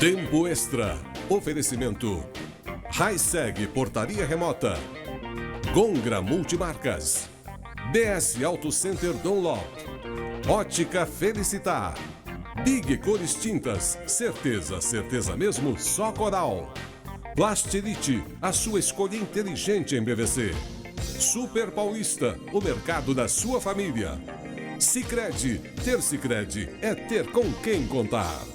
Tempo Extra. Oferecimento. Hi-Seg Portaria Remota. Gongra Multimarcas. BS Auto Center Dunlop. Ótica Felicitar. Big Cores Tintas. Certeza, certeza mesmo, só Coral. Plastilite, a sua escolha inteligente em PVC. Super Paulista, o mercado da sua família. Sicredi, ter Sicredi é ter com quem contar.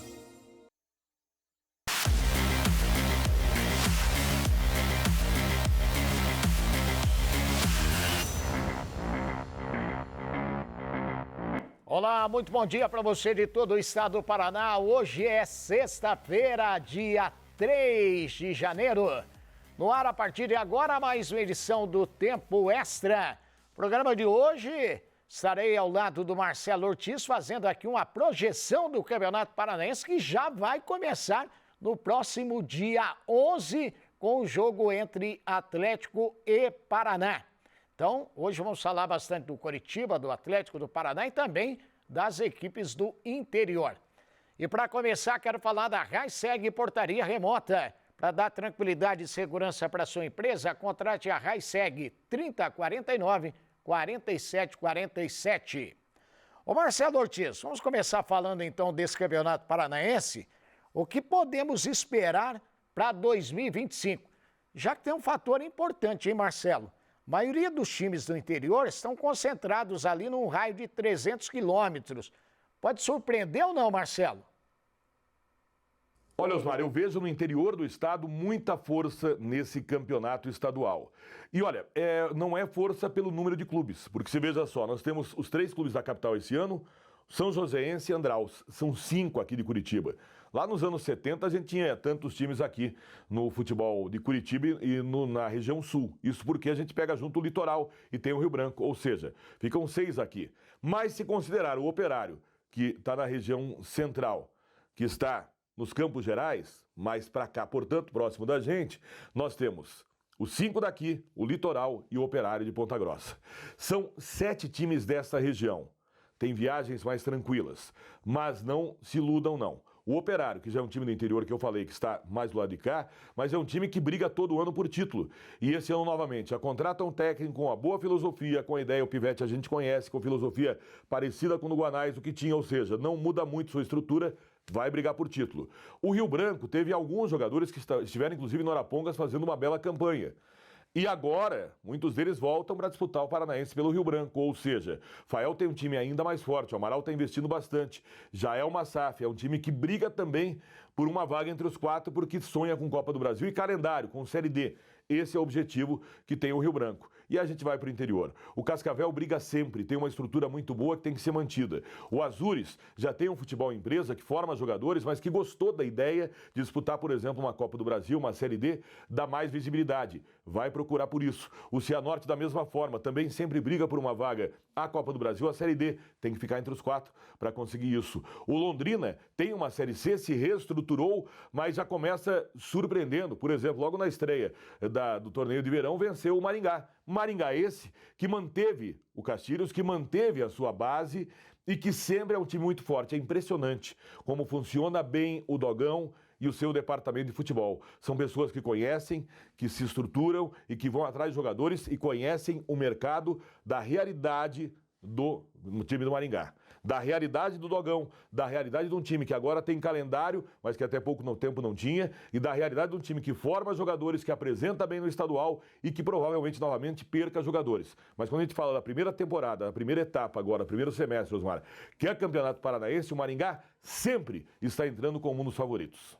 Olá, muito bom dia para você de todo o estado do Paraná. Hoje é sexta-feira, dia 3 de janeiro. No ar, a partir de agora, mais uma edição do Tempo Extra. Programa de hoje, estarei ao lado do Marcelo Ortiz, fazendo aqui uma projeção do Campeonato Paranaense, que já vai começar no próximo dia 11, com o jogo entre Atlético e Paraná. Então, hoje vamos falar bastante do Coritiba, do Atlético do Paraná e também das equipes do interior. E para começar, quero falar da Hi-Seg Portaria Remota. Para dar tranquilidade e segurança para sua empresa, contrate a Hi-Seg 3049-4747. Ô Marcelo Ortiz, vamos começar falando então desse Campeonato Paranaense. O que podemos esperar para 2025? Já que tem um fator importante, hein, Marcelo? A maioria dos times do interior estão concentrados ali num raio de 300 quilômetros. Pode surpreender ou não, Marcelo? Olha, Osmar, eu vejo no interior do estado muita força nesse campeonato estadual. E olha, não é força pelo número de clubes, porque você veja só, nós temos os 3 clubes da capital esse ano, São Joséense e Andraus, são 5 aqui de Curitiba. Lá nos anos 70 a gente tinha tantos times aqui no futebol de Curitiba e na região sul. Isso porque a gente pega junto o litoral e tem o Rio Branco, ou seja, ficam 6 aqui. Mas se considerar o Operário, que está na região central, que está nos Campos Gerais, mais para cá, portanto, próximo da gente, nós temos os 5 daqui, o Litoral e o Operário de Ponta Grossa. São 7 times dessa região. Tem viagens mais tranquilas, mas não se iludam não. O Operário, que já é um time do interior que eu falei que está mais do lado de cá, mas é um time que briga todo ano por título. E esse ano, novamente, já contrata um técnico com uma boa filosofia, com a ideia, o Pivete a gente conhece, com filosofia parecida com o do Guanais, o que tinha, ou seja, não muda muito sua estrutura, vai brigar por título. O Rio Branco teve alguns jogadores que estiveram, inclusive, no Arapongas, fazendo uma bela campanha. E agora, muitos deles voltam para disputar o Paranaense pelo Rio Branco, ou seja, Fael tem um time ainda mais forte, o Amaral está investindo bastante, já é uma SAF, é um time que briga também por uma vaga entre os 4, porque sonha com Copa do Brasil e calendário, com Série D. Esse é o objetivo que tem o Rio Branco. E a gente vai para o interior. O Cascavel briga sempre, tem uma estrutura muito boa que tem que ser mantida. O Azures já tem um futebol empresa que forma jogadores, mas que gostou da ideia de disputar, por exemplo, uma Copa do Brasil, uma Série D, dá mais visibilidade. Vai procurar por isso. O Cianorte, da mesma forma, também sempre briga por uma vaga. A Copa do Brasil, a Série D, tem que ficar entre os 4 para conseguir isso. O Londrina tem uma Série C, se reestruturou, mas já começa surpreendendo. Por exemplo, logo na estreia do torneio de verão, venceu o Maringá. Maringá esse que manteve o Castilhos, que manteve a sua base e que sempre é um time muito forte. É impressionante como funciona bem o Dogão e o seu departamento de futebol. São pessoas que conhecem, que se estruturam e que vão atrás de jogadores e conhecem o mercado da realidade do time do Maringá. Da realidade do Dogão, da realidade de um time que agora tem calendário, mas que até pouco tempo não tinha, e da realidade de um time que forma jogadores, que apresenta bem no estadual e que provavelmente novamente perca jogadores. Mas quando a gente fala da primeira temporada, da primeira etapa agora, primeiro semestre, Osmar, que é Campeonato Paranaense, o Maringá sempre está entrando como um dos favoritos.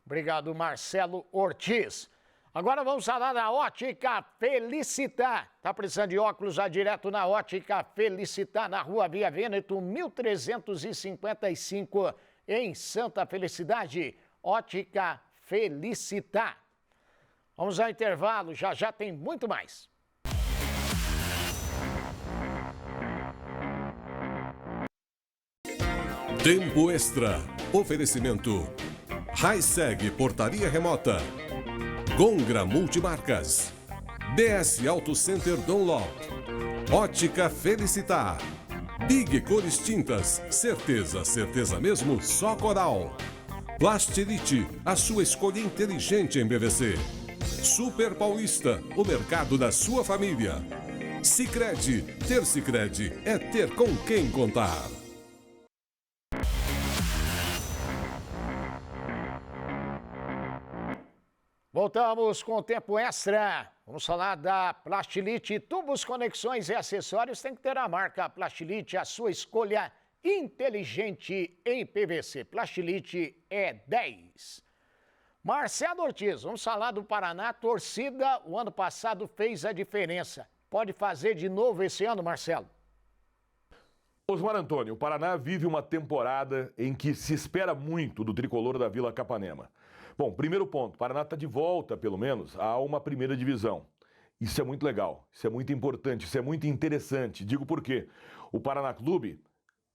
Obrigado, Marcelo Ortiz. Agora vamos falar da Ótica Felicitar. Tá precisando de óculos? Vá direto na Ótica Felicitar, na Rua Via Vêneto, 1355, em Santa Felicidade. Ótica Felicitar. Vamos ao intervalo, já tem muito mais. Tempo Extra. Oferecimento. Hi-Seg Portaria Remota. Gongra Multimarcas. BS Auto Center Dunlop. Ótica Felicitar. Big Cores Tintas. Certeza, certeza mesmo, só Coral. Plastilite, a sua escolha inteligente em PVC. Super Paulista, o mercado da sua família. Sicredi, ter Sicredi é ter com quem contar. Voltamos com o tempo extra. Vamos falar da Plastilite, tubos, conexões e acessórios. Tem que ter a marca Plastilite, a sua escolha inteligente em PVC. Plastilite é 10. Marcelo Ortiz, vamos falar do Paraná. A torcida, o ano passado, fez a diferença. Pode fazer de novo esse ano, Marcelo? Osmar Antônio, o Paraná vive uma temporada em que se espera muito do tricolor da Vila Capanema. Bom, primeiro ponto, o Paraná está de volta, pelo menos, a uma primeira divisão. Isso é muito legal, isso é muito importante, isso é muito interessante. Digo por quê? O Paraná Clube,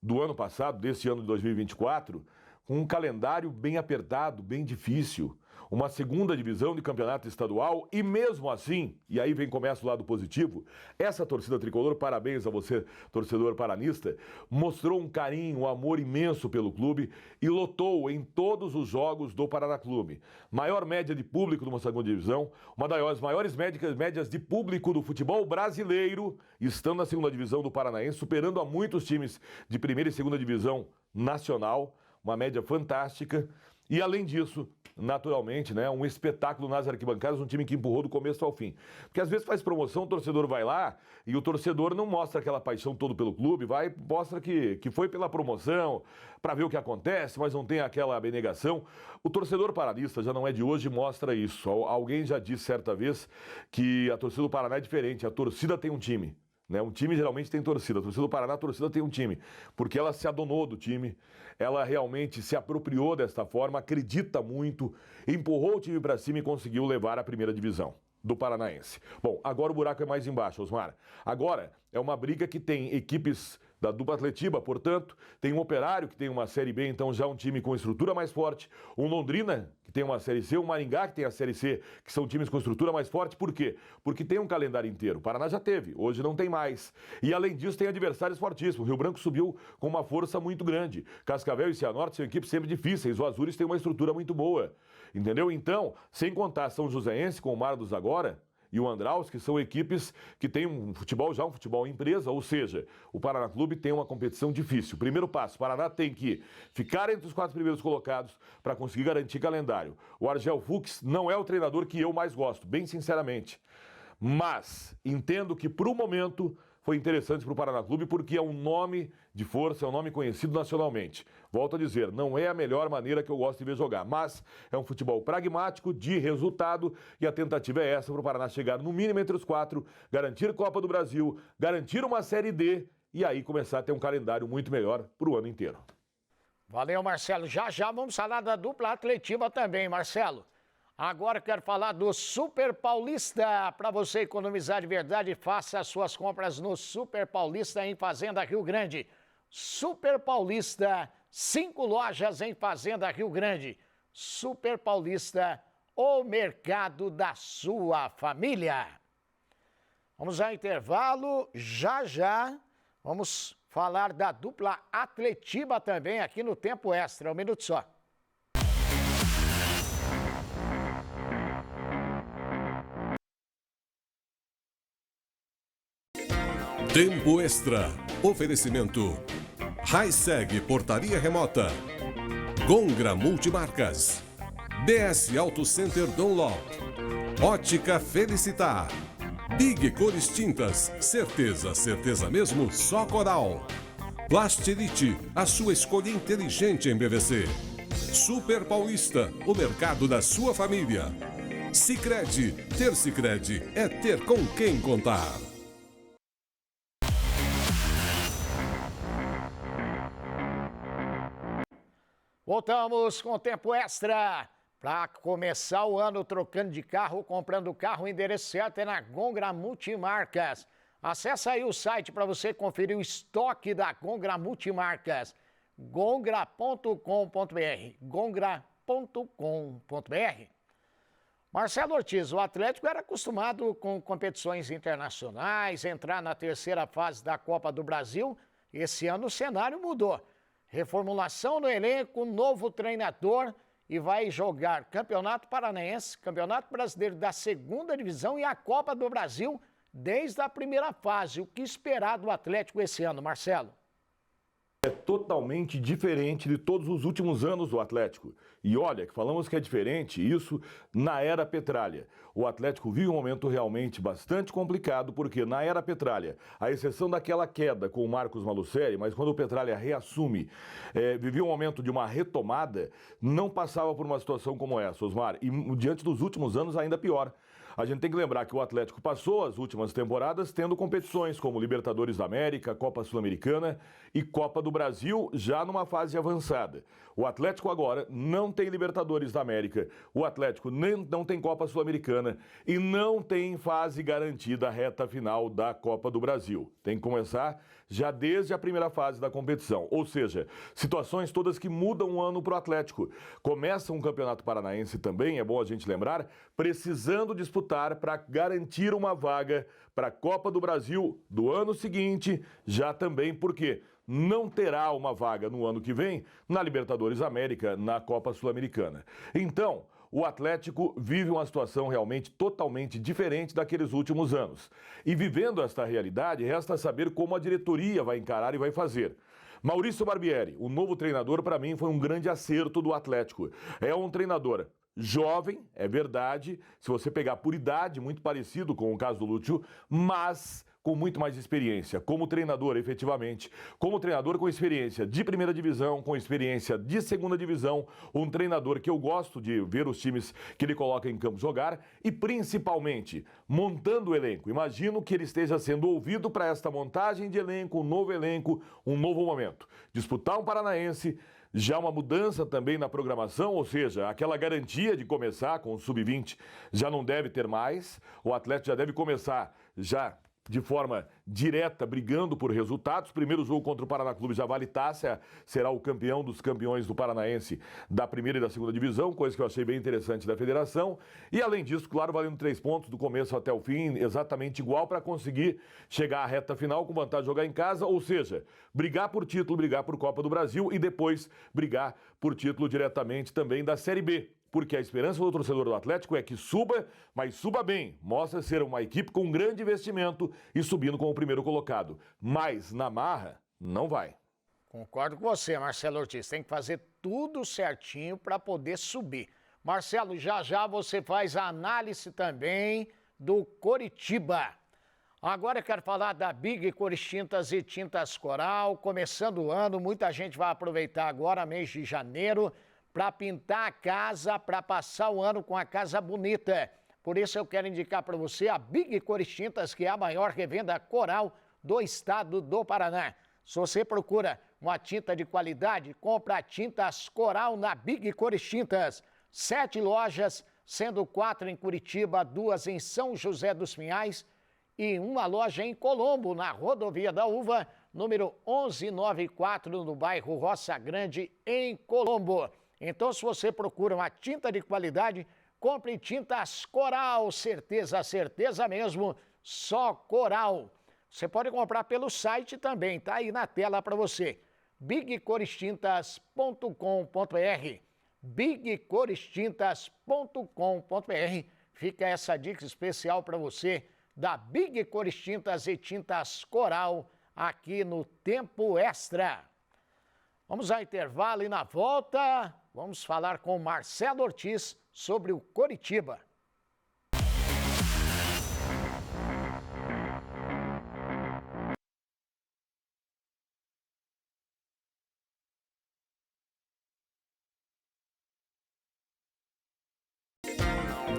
do ano passado, desse ano de 2024, com um calendário bem apertado, bem difícil, uma segunda divisão de campeonato estadual e mesmo assim, e aí começa o lado positivo, essa torcida tricolor, parabéns a você, torcedor paranista, mostrou um carinho, um amor imenso pelo clube e lotou em todos os jogos do Paraná Clube. Maior média de público de uma segunda divisão, uma das maiores médias de público do futebol brasileiro, estando na segunda divisão do Paranaense, superando a muitos times de primeira e segunda divisão nacional, uma média fantástica. E além disso, naturalmente, né, um espetáculo nas arquibancadas, um time que empurrou do começo ao fim. Porque às vezes faz promoção, o torcedor vai lá e o torcedor não mostra aquela paixão toda pelo clube, mostra que foi pela promoção, para ver o que acontece, mas não tem aquela abnegação. O torcedor paranista, já não é de hoje, mostra isso. Alguém já disse certa vez que a torcida do Paraná é diferente, a torcida tem um time. Um time geralmente tem torcida. A torcida do Paraná, a torcida tem um time. Porque ela se adonou do time, ela realmente se apropriou desta forma, acredita muito, empurrou o time para cima e conseguiu levar a primeira divisão do Paranaense. Bom, agora o buraco é mais embaixo, Osmar. Agora é uma briga que tem equipes da dupla Atletiba, portanto, tem um Operário que tem uma Série B, então já um time com estrutura mais forte, um Londrina que tem uma Série C, um Maringá que tem a Série C, que são times com estrutura mais forte. Por quê? Porque tem um calendário inteiro. O Paraná já teve, hoje não tem mais. E além disso tem adversários fortíssimos. O Rio Branco subiu com uma força muito grande. Cascavel e Cianorte são equipes sempre difíceis. O Azures tem uma estrutura muito boa, entendeu? Então, sem contar São Joséense com o Mar dos Agora e o Andraus, que são equipes que têm um futebol empresa, ou seja, o Paraná Clube tem uma competição difícil. Primeiro passo, o Paraná tem que ficar entre os 4 primeiros colocados para conseguir garantir calendário. O Argel Fux não é o treinador que eu mais gosto, bem sinceramente. Mas entendo que, por um momento, foi interessante para o Paraná Clube porque é um nome de força, é um nome conhecido nacionalmente. Volto a dizer, não é a melhor maneira que eu gosto de ver jogar, mas é um futebol pragmático, de resultado, e a tentativa é essa para o Paraná chegar no mínimo entre os 4, garantir Copa do Brasil, garantir uma Série D e aí começar a ter um calendário muito melhor para o ano inteiro. Valeu, Marcelo. Já vamos falar da dupla Atletiba também, Marcelo. Agora quero falar do Super Paulista. Para você economizar de verdade, faça as suas compras no Super Paulista em Fazenda Rio Grande. Super Paulista, 5 lojas em Fazenda Rio Grande. Super Paulista, o mercado da sua família. Vamos ao intervalo, já vamos falar da dupla Atletiba também aqui no Tempo Extra. Um minuto só. Tempo Extra. Oferecimento. Hi-Seg Portaria Remota. Gongra Multimarcas. DS Auto Center Dunlop. Ótica Felicitar. Big Cores Tintas. Certeza mesmo, só Coral. Plastilite, a sua escolha inteligente em PVC. Super Paulista, o mercado da sua família. Sicredi, ter Sicredi é ter com quem contar. Voltamos com o Tempo Extra. Para começar o ano trocando de carro, comprando carro, o endereço certo é na Gongra Multimarcas. Acesse aí o site para você conferir o estoque da Gongra Multimarcas. gongra.com.br. gongra.com.br. Marcelo Ortiz, o Atlético era acostumado com competições internacionais, entrar na terceira fase da Copa do Brasil. Esse ano o cenário mudou. Reformulação no elenco, novo treinador e vai jogar Campeonato Paranaense, Campeonato Brasileiro da Segunda Divisão e a Copa do Brasil desde a primeira fase. O que esperar do Atlético esse ano, Marcelo? É totalmente diferente de todos os últimos anos do Atlético. E olha, que falamos que é diferente, isso na era Petralha. O Atlético vive um momento realmente bastante complicado, porque na era Petralha, à exceção daquela queda com o Marcos Malucelli, mas quando o Petralha reassume, vivia um momento de uma retomada, não passava por uma situação como essa, Osmar. E diante dos últimos anos, ainda pior. A gente tem que lembrar que o Atlético passou as últimas temporadas tendo competições como Libertadores da América, Copa Sul-Americana e Copa do Brasil já numa fase avançada. O Atlético agora não tem Libertadores da América, o Atlético não tem Copa Sul-Americana e não tem fase garantida a reta final da Copa do Brasil. Tem que começar já desde a primeira fase da competição, ou seja, situações todas que mudam um ano para o Atlético. Começa um Campeonato Paranaense também, é bom a gente lembrar, precisando disputar para garantir uma vaga para a Copa do Brasil do ano seguinte, já também porque não terá uma vaga no ano que vem na Libertadores América, na Copa Sul-Americana. Então, o Atlético vive uma situação realmente totalmente diferente daqueles últimos anos. E vivendo esta realidade, resta saber como a diretoria vai encarar e vai fazer. Maurício Barbieri, o novo treinador, para mim foi um grande acerto do Atlético. É um treinador jovem, é verdade, se você pegar por idade, muito parecido com o caso do Lúcio, mas com muito mais experiência, como treinador, efetivamente, como treinador com experiência de primeira divisão, com experiência de segunda divisão, um treinador que eu gosto de ver os times que ele coloca em campo jogar e, principalmente, montando o elenco. Imagino que ele esteja sendo ouvido para esta montagem de elenco, um novo momento. Disputar um Paranaense, já uma mudança também na programação, ou seja, aquela garantia de começar com o Sub-20 já não deve ter mais, o Atlético já deve começar já de forma direta, brigando por resultados. Primeiro jogo contra o Paraná Clube já vale taça, será o campeão dos campeões do Paranaense da primeira e da segunda divisão, coisa que eu achei bem interessante da federação. E além disso, claro, valendo 3 pontos do começo até o fim, exatamente igual para conseguir chegar à reta final com vantagem de jogar em casa, ou seja, brigar por título, brigar por Copa do Brasil e depois brigar por título diretamente também da Série B. Porque a esperança do torcedor do Atlético é que suba, mas suba bem. Mostra ser uma equipe com um grande investimento e subindo como o primeiro colocado. Mas na marra, não vai. Concordo com você, Marcelo Ortiz. Tem que fazer tudo certinho para poder subir. Marcelo, já já você faz a análise também do Coritiba. Agora eu quero falar da Big Cores Tintas e Tintas Coral. Começando o ano, muita gente vai aproveitar agora, mês de janeiro, para pintar a casa, para passar o ano com a casa bonita. Por isso eu quero indicar para você a Big Cores Tintas, que é a maior revenda coral do estado do Paraná. Se você procura uma tinta de qualidade, compra a Tintas Coral na Big Cores Tintas. 7 lojas, sendo 4 em Curitiba, 2 em São José dos Pinhais e uma loja em Colombo, na Rodovia da Uva, número 1194, no bairro Roça Grande, em Colombo. Então, se você procura uma tinta de qualidade, compre Tintas Coral, certeza, certeza mesmo, só Coral. Você pode comprar pelo site também, tá aí na tela para você, bigcorestintas.com.br, bigcorestintas.com.br, fica essa dica especial para você da Big Cores Tintas e Tintas Coral aqui no Tempo Extra. Vamos ao intervalo e na volta vamos falar com Marcelo Ortiz sobre o Coritiba.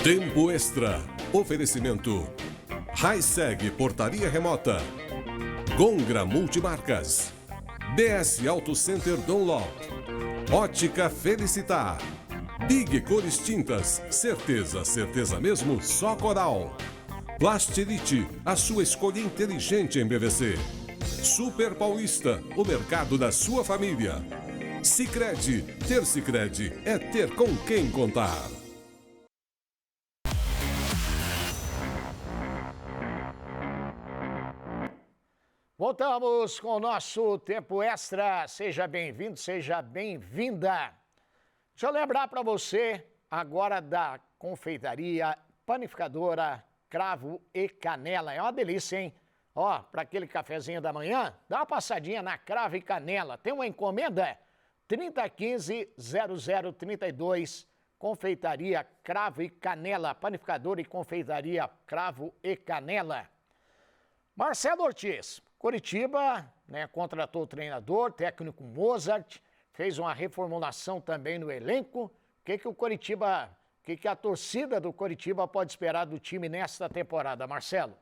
Tempo Extra. Oferecimento. Hi-Seg Portaria Remota. Gongra Multimarcas. DS Auto Center Dunlop. Ótica Felicitar. Big Cores Tintas. Certeza, certeza mesmo, só Coral. Plastilite, a sua escolha inteligente em PVC. Super Paulista, o mercado da sua família. Sicredi, ter Sicredi é ter com quem contar. Voltamos com o nosso Tempo Extra. Seja bem-vindo, seja bem-vinda. Deixa eu lembrar para você agora da confeitaria panificadora Cravo e Canela. É uma delícia, hein? Ó, para aquele cafezinho da manhã, dá uma passadinha na Cravo e Canela. Tem uma encomenda? 3015-0032, confeitaria Cravo e Canela, panificadora e confeitaria Cravo e Canela. Marcelo Ortiz, Coritiba, né, contratou o treinador, técnico Mozart, fez uma reformulação também no elenco. O que o Coritiba, o que a torcida do Coritiba pode esperar do time nesta temporada, Marcelo?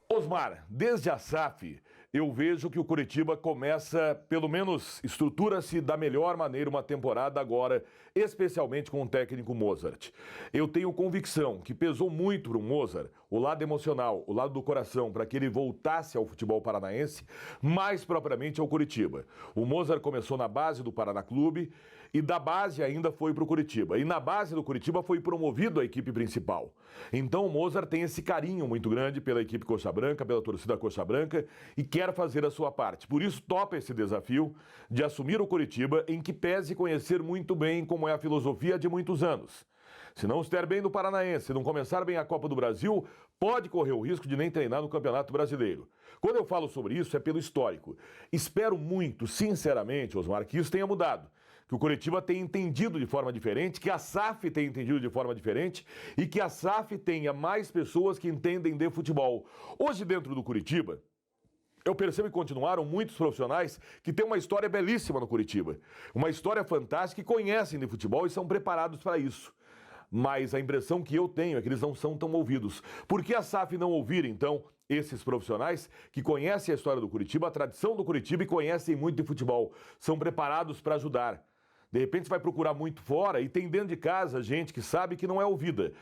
Osmar, desde a SAF, eu vejo que o Coritiba começa, pelo menos estrutura-se da melhor maneira uma temporada agora, especialmente com o técnico Mozart. Eu tenho convicção que pesou muito para o Mozart o lado emocional, o lado do coração, para que ele voltasse ao futebol paranaense, mais propriamente ao Coritiba. O Mozart começou na base do Paraná Clube e da base ainda foi para o Coritiba. E na base do Coritiba foi promovido à equipe principal. Então o Mozart tem esse carinho muito grande pela equipe Coxa Branca, pela torcida Coxa Branca e quer fazer a sua parte. Por isso topa esse desafio de assumir o Coritiba, em que pese conhecer muito bem como é a filosofia de muitos anos. Se não estiver bem no Paranaense, se não começar bem a Copa do Brasil, pode correr o risco de nem treinar no Campeonato Brasileiro. Quando eu falo sobre isso, é pelo histórico. Espero muito, sinceramente, Osmar, que isso tenha mudado. Que o Coritiba tenha entendido de forma diferente, que a SAF tenha entendido de forma diferente e que a SAF tenha mais pessoas que entendem de futebol. Hoje, dentro do Coritiba, eu percebo que continuaram muitos profissionais que têm uma história belíssima no Coritiba. Uma história fantástica, que conhecem de futebol e são preparados para isso. Mas a impressão que eu tenho é que eles não são tão ouvidos. Por que a SAF não ouvir, então, esses profissionais que conhecem a história do Coritiba, a tradição do Coritiba e conhecem muito de futebol? São preparados para ajudar. De repente você vai procurar muito fora e tem dentro de casa gente que sabe que não é ouvida.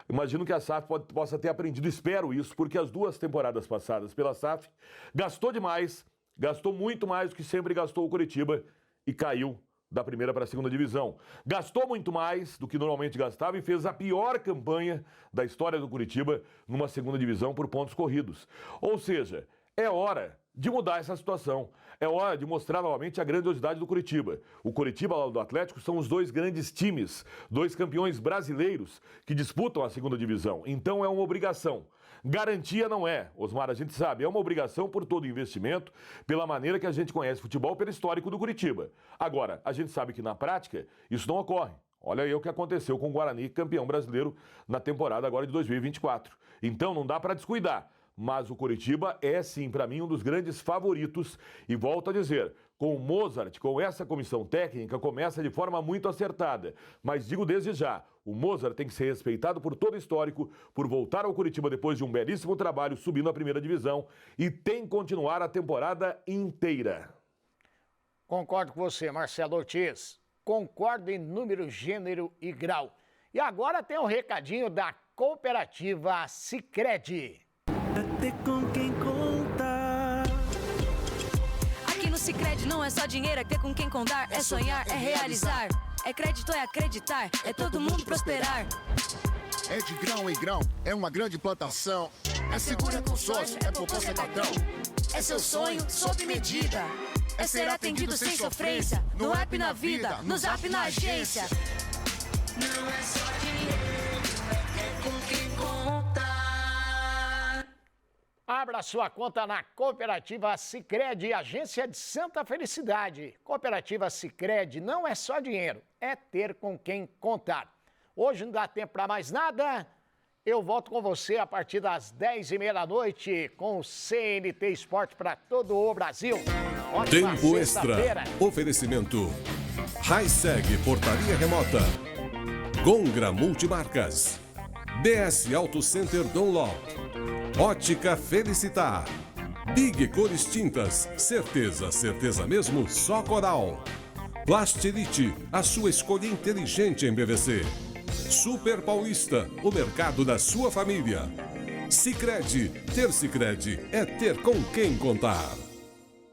Imagino que a SAF possa ter aprendido, espero isso, porque as 2 temporadas passadas pela SAF gastou demais, gastou muito mais do que sempre gastou o Coritiba e caiu da primeira para a segunda divisão. Gastou muito mais do que normalmente gastava e fez a pior campanha da história do Coritiba numa segunda divisão por pontos corridos. Ou seja, é hora de mudar essa situação. É hora de mostrar novamente a grandiosidade do Coritiba. O Coritiba e o do Atlético são os 2 grandes times, 2 campeões brasileiros que disputam a segunda divisão. Então é uma obrigação. Garantia não é, Osmar, a gente sabe, é uma obrigação por todo investimento, pela maneira que a gente conhece futebol, pelo histórico do Coritiba. Agora, a gente sabe que na prática isso não ocorre. Olha aí o que aconteceu com o Guarani, campeão brasileiro na temporada agora de 2024. Então não dá para descuidar. Mas o Coritiba é, sim, para mim, um dos grandes favoritos. E volto a dizer, com o Mozart, com essa comissão técnica, começa de forma muito acertada. Mas digo desde já, o Mozart tem que ser respeitado por todo o histórico, por voltar ao Coritiba depois de um belíssimo trabalho, subindo à primeira divisão, e tem que continuar a temporada inteira. Concordo com você, Marcelo Ortiz. Concordo em número, gênero e grau. E agora tem um recadinho da cooperativa Sicredi. Ter com quem contar. Aqui no Sicredi não é só dinheiro, é ter com quem contar, é sonhar, é realizar, é crédito, é acreditar, é todo mundo prosperar. É de grão em grão, é uma grande plantação. É seguro, consórcio, é poupança cartão. É seu sonho sob medida, é ser atendido sem sofrência, no app na vida, no zap na agência. Não é só dinheiro, é com quem contar. Abra sua conta na Cooperativa Sicredi, agência de Santa Felicidade. Cooperativa Sicredi não é só dinheiro, é ter com quem contar. Hoje não dá tempo para mais nada. Eu volto com você a partir das 10h30 da noite com o CNT Esporte para todo o Brasil. Ótima Tempo Extra. sexta-feira. Oferecimento. Hi-Seg Portaria Remota. Gongra Multimarcas. BS Auto Center Dunlop. Ótica Felicitar. Big Cores Tintas. Certeza, certeza mesmo, só Coral. Plastilite, a sua escolha inteligente em PVC. Super Paulista, o mercado da sua família. Sicredi, ter Sicredi é ter com quem contar.